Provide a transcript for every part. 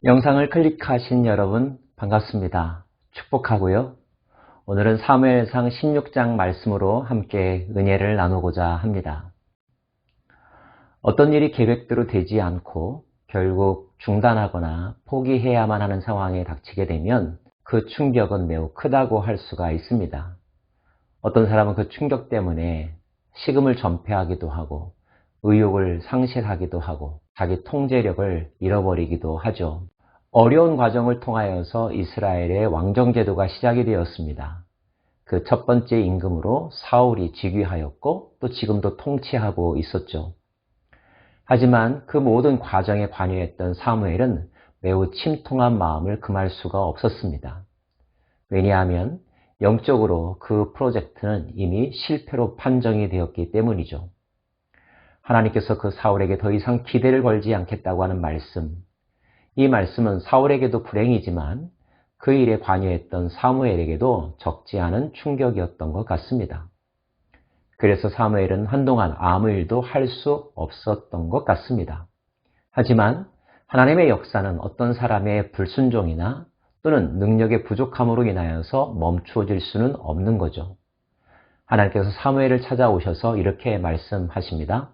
영상을 클릭하신 여러분 반갑습니다. 축복하고요. 오늘은 사무엘상 16장 말씀으로 함께 은혜를 나누고자 합니다. 어떤 일이 계획대로 되지 않고 결국 중단하거나 포기해야만 하는 상황에 닥치게 되면 그 충격은 매우 크다고 할 수가 있습니다. 어떤 사람은 그 충격 때문에 식음을 전폐하기도 하고 의욕을 상실하기도 하고 자기 통제력을 잃어버리기도 하죠. 어려운 과정을 통하여서 이스라엘의 왕정제도가 시작이 되었습니다. 그 첫 번째 임금으로 사울이 즉위하였고 또 지금도 통치하고 있었죠. 하지만 그 모든 과정에 관여했던 사무엘은 매우 침통한 마음을 금할 수가 없었습니다. 왜냐하면 영적으로 그 프로젝트는 이미 실패로 판정이 되었기 때문이죠. 하나님께서 그 사울에게 더 이상 기대를 걸지 않겠다고 하는 말씀, 이 말씀은 사울에게도 불행이지만 그 일에 관여했던 사무엘에게도 적지 않은 충격이었던 것 같습니다. 그래서 사무엘은 한동안 아무 일도 할 수 없었던 것 같습니다. 하지만 하나님의 역사는 어떤 사람의 불순종이나 또는 능력의 부족함으로 인하여서 멈추어질 수는 없는 거죠. 하나님께서 사무엘을 찾아오셔서 이렇게 말씀하십니다.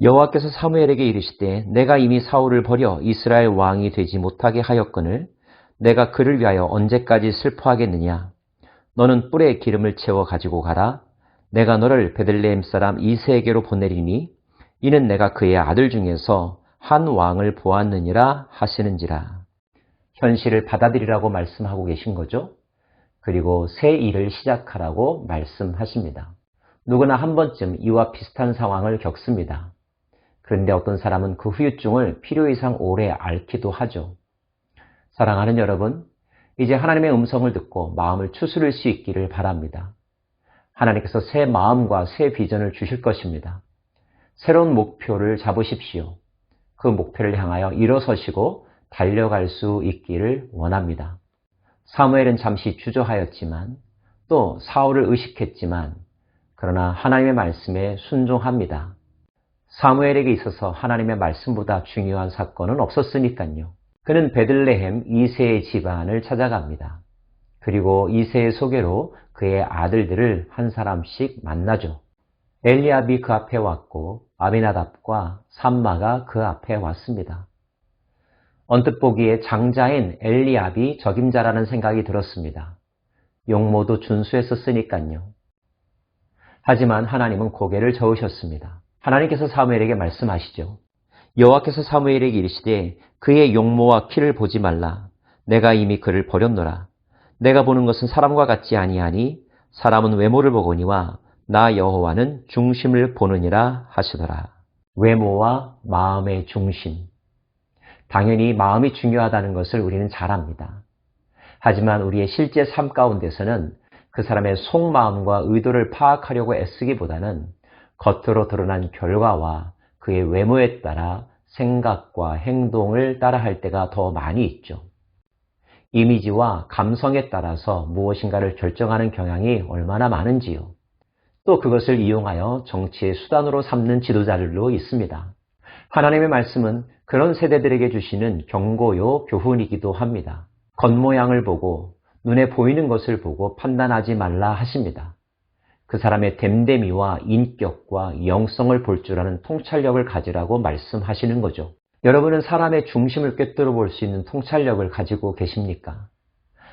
여호와께서 사무엘에게 이르시되 내가 이미 사울을 버려 이스라엘 왕이 되지 못하게 하였거늘 내가 그를 위하여 언제까지 슬퍼하겠느냐. 너는 뿔에 기름을 채워 가지고 가라. 내가 너를 베들레헴 사람 이새에게로 보내리니 이는 내가 그의 아들 중에서 한 왕을 보았느니라 하시는지라. 현실을 받아들이라고 말씀하고 계신 거죠. 그리고 새 일을 시작하라고 말씀하십니다. 누구나 한 번쯤 이와 비슷한 상황을 겪습니다. 그런데 어떤 사람은 그 후유증을 필요 이상 오래 앓기도 하죠. 사랑하는 여러분, 이제 하나님의 음성을 듣고 마음을 추스릴 수 있기를 바랍니다. 하나님께서 새 마음과 새 비전을 주실 것입니다. 새로운 목표를 잡으십시오. 그 목표를 향하여 일어서시고 달려갈 수 있기를 원합니다. 사무엘은 잠시 주저하였지만 또 사울을 의식했지만 그러나 하나님의 말씀에 순종합니다. 사무엘에게 있어서 하나님의 말씀보다 중요한 사건은 없었으니까요. 그는 베들레헴 이새의 집안을 찾아갑니다. 그리고 이새의 소개로 그의 아들들을 한 사람씩 만나죠. 엘리압이 그 앞에 왔고 아비나답과 삼마가 그 앞에 왔습니다. 언뜻 보기에 장자인 엘리압이 적임자라는 생각이 들었습니다. 용모도 준수했었으니까요. 하지만 하나님은 고개를 저으셨습니다. 하나님께서 사무엘에게 말씀하시죠. 여호와께서 사무엘에게 이르시되 그의 용모와 키를 보지 말라. 내가 이미 그를 버렸노라. 내가 보는 것은 사람과 같지 아니하니 사람은 외모를 보거니와 나 여호와는 중심을 보느니라 하시더라. 외모와 마음의 중심. 당연히 마음이 중요하다는 것을 우리는 잘 압니다. 하지만 우리의 실제 삶 가운데서는 그 사람의 속마음과 의도를 파악하려고 애쓰기보다는 겉으로 드러난 결과와 그의 외모에 따라 생각과 행동을 따라할 때가 더 많이 있죠. 이미지와 감성에 따라서 무엇인가를 결정하는 경향이 얼마나 많은지요. 또 그것을 이용하여 정치의 수단으로 삼는 지도자들도 있습니다. 하나님의 말씀은 그런 세대들에게 주시는 경고요 교훈이기도 합니다. 겉모양을 보고 눈에 보이는 것을 보고 판단하지 말라 하십니다. 그 사람의 됨됨이와 인격과 영성을 볼 줄 아는 통찰력을 가지라고 말씀하시는 거죠. 여러분은 사람의 중심을 꿰뚫어 볼 수 있는 통찰력을 가지고 계십니까?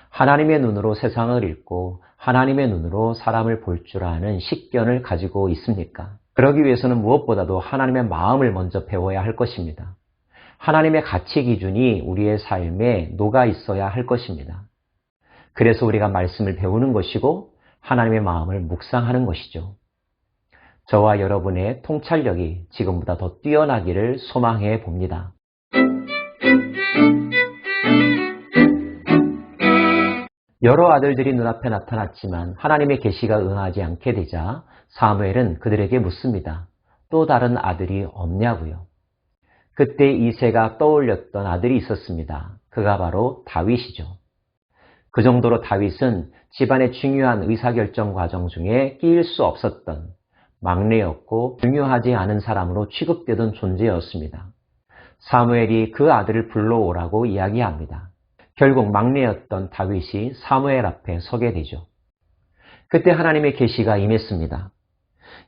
하나님의 눈으로 세상을 읽고 하나님의 눈으로 사람을 볼 줄 아는 식견을 가지고 있습니까? 그러기 위해서는 무엇보다도 하나님의 마음을 먼저 배워야 할 것입니다. 하나님의 가치 기준이 우리의 삶에 녹아 있어야 할 것입니다. 그래서 우리가 말씀을 배우는 것이고 하나님의 마음을 묵상하는 것이죠. 저와 여러분의 통찰력이 지금보다 더 뛰어나기를 소망해 봅니다. 여러 아들들이 눈앞에 나타났지만 하나님의 계시가 응하지 않게 되자 사무엘은 그들에게 묻습니다. 또 다른 아들이 없냐고요. 그때 이새가 떠올렸던 아들이 있었습니다. 그가 바로 다윗이죠. 그 정도로 다윗은 집안의 중요한 의사결정 과정 중에 끼일 수 없었던 막내였고 중요하지 않은 사람으로 취급되던 존재였습니다. 사무엘이 그 아들을 불러오라고 이야기합니다. 결국 막내였던 다윗이 사무엘 앞에 서게 되죠. 그때 하나님의 계시가 임했습니다.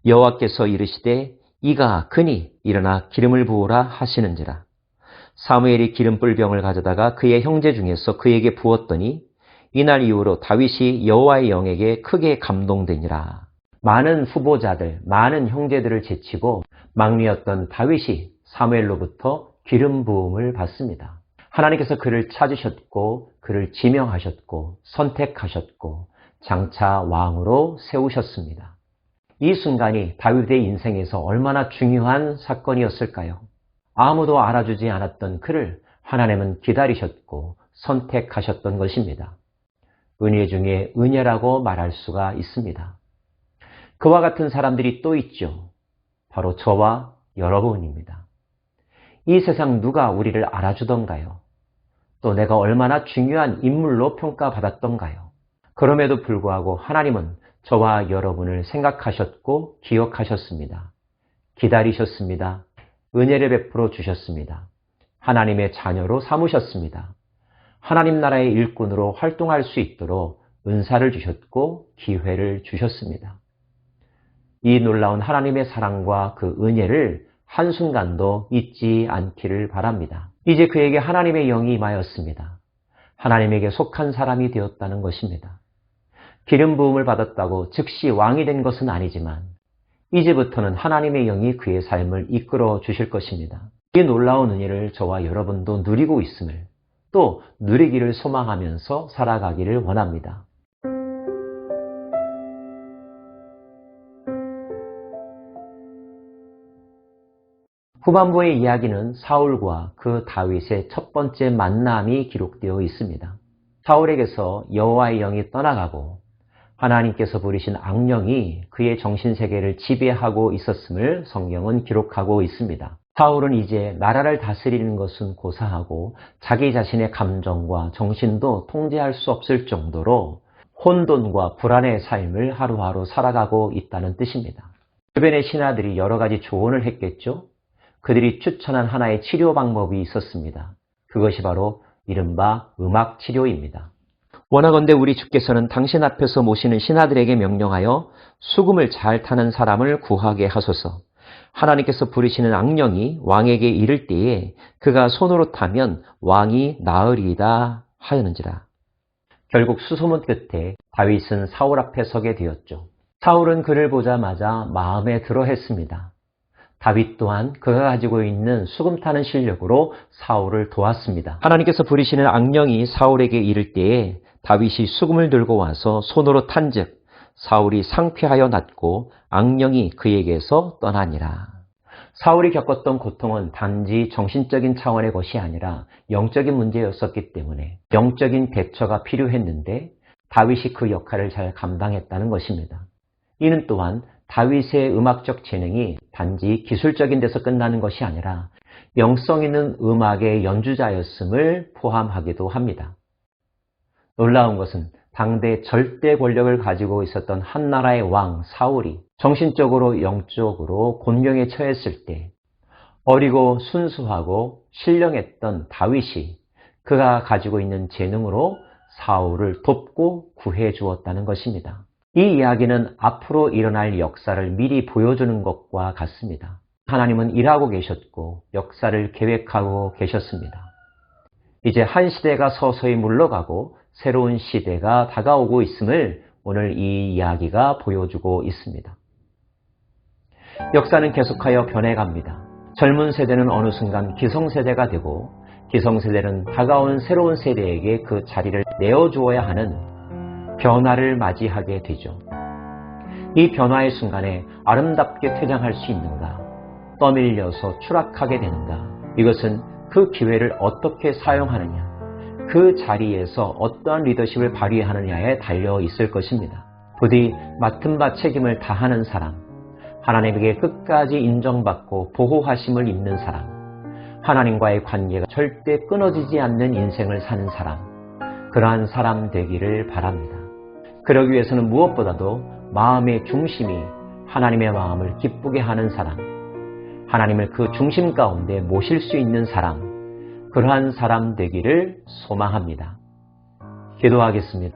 여호와께서 이르시되 이가 그니 일어나 기름을 부으라 하시는지라. 사무엘이 기름불병을 가져다가 그의 형제 중에서 그에게 부었더니 이날 이후로 다윗이 여호와의 영에게 크게 감동되니라. 많은 후보자들, 많은 형제들을 제치고 막내였던 다윗이 사무엘로부터 기름 부음을 받습니다. 하나님께서 그를 찾으셨고 그를 지명하셨고 선택하셨고 장차 왕으로 세우셨습니다. 이 순간이 다윗의 인생에서 얼마나 중요한 사건이었을까요? 아무도 알아주지 않았던 그를 하나님은 기다리셨고 선택하셨던 것입니다. 은혜 중에 은혜라고 말할 수가 있습니다. 그와 같은 사람들이 또 있죠. 바로 저와 여러분입니다. 이 세상 누가 우리를 알아주던가요? 또 내가 얼마나 중요한 인물로 평가받았던가요? 그럼에도 불구하고 하나님은 저와 여러분을 생각하셨고 기억하셨습니다. 기다리셨습니다. 은혜를 베풀어 주셨습니다. 하나님의 자녀로 삼으셨습니다. 하나님 나라의 일꾼으로 활동할 수 있도록 은사를 주셨고 기회를 주셨습니다. 이 놀라운 하나님의 사랑과 그 은혜를 한순간도 잊지 않기를 바랍니다. 이제 그에게 하나님의 영이 임하였습니다. 하나님에게 속한 사람이 되었다는 것입니다. 기름 부음을 받았다고 즉시 왕이 된 것은 아니지만 이제부터는 하나님의 영이 그의 삶을 이끌어 주실 것입니다. 이 놀라운 은혜를 저와 여러분도 누리고 있음을 또 누리기를 소망하면서 살아가기를 원합니다. 후반부의 이야기는 사울과 그 다윗의 첫 번째 만남이 기록되어 있습니다. 사울에게서 여호와의 영이 떠나가고 하나님께서 부리신 악령이 그의 정신세계를 지배하고 있었음을 성경은 기록하고 있습니다. 사울은 이제 나라를 다스리는 것은 고사하고 자기 자신의 감정과 정신도 통제할 수 없을 정도로 혼돈과 불안의 삶을 하루하루 살아가고 있다는 뜻입니다. 주변의 신하들이 여러 가지 조언을 했겠죠. 그들이 추천한 하나의 치료 방법이 있었습니다. 그것이 바로 이른바 음악 치료입니다. 원하건대 우리 주께서는 당신 앞에서 모시는 신하들에게 명령하여 수금을 잘 타는 사람을 구하게 하소서. 하나님께서 부리시는 악령이 왕에게 이를 때에 그가 손으로 타면 왕이 나으리이다 하였는지라. 결국 수소문 끝에 다윗은 사울 앞에 서게 되었죠. 사울은 그를 보자마자 마음에 들어 했습니다. 다윗 또한 그가 가지고 있는 수금 타는 실력으로 사울을 도왔습니다. 하나님께서 부리시는 악령이 사울에게 이를 때에 다윗이 수금을 들고 와서 손으로 탄즉 사울이 상쾌하여 낫고 악령이 그에게서 떠나니라. 사울이 겪었던 고통은 단지 정신적인 차원의 것이 아니라 영적인 문제였었기 때문에 영적인 대처가 필요했는데 다윗이 그 역할을 잘 감당했다는 것입니다. 이는 또한 다윗의 음악적 재능이 단지 기술적인 데서 끝나는 것이 아니라 영성 있는 음악의 연주자였음을 포함하기도 합니다. 놀라운 것은 당대 절대 권력을 가지고 있었던 한 나라의 왕 사울이 정신적으로 영적으로 곤경에 처했을 때 어리고 순수하고 신령했던 다윗이 그가 가지고 있는 재능으로 사울을 돕고 구해 주었다는 것입니다. 이 이야기는 앞으로 일어날 역사를 미리 보여주는 것과 같습니다. 하나님은 일하고 계셨고 역사를 계획하고 계셨습니다. 이제 한 시대가 서서히 물러가고 새로운 시대가 다가오고 있음을 오늘 이 이야기가 보여주고 있습니다. 역사는 계속하여 변해갑니다. 젊은 세대는 어느 순간 기성세대가 되고 기성세대는 다가오는 새로운 세대에게 그 자리를 내어주어야 하는 변화를 맞이하게 되죠. 이 변화의 순간에 아름답게 퇴장할 수 있는가, 떠밀려서 추락하게 되는가, 이것은 그 기회를 어떻게 사용하느냐, 그 자리에서 어떠한 리더십을 발휘하느냐에 달려 있을 것입니다. 부디 맡은 바 책임을 다하는 사람, 하나님에게 끝까지 인정받고 보호하심을 입는 사람, 하나님과의 관계가 절대 끊어지지 않는 인생을 사는 사람, 그러한 사람 되기를 바랍니다. 그러기 위해서는 무엇보다도 마음의 중심이 하나님의 마음을 기쁘게 하는 사람, 하나님을 그 중심 가운데 모실 수 있는 사람, 그러한 사람 되기를 소망합니다. 기도하겠습니다.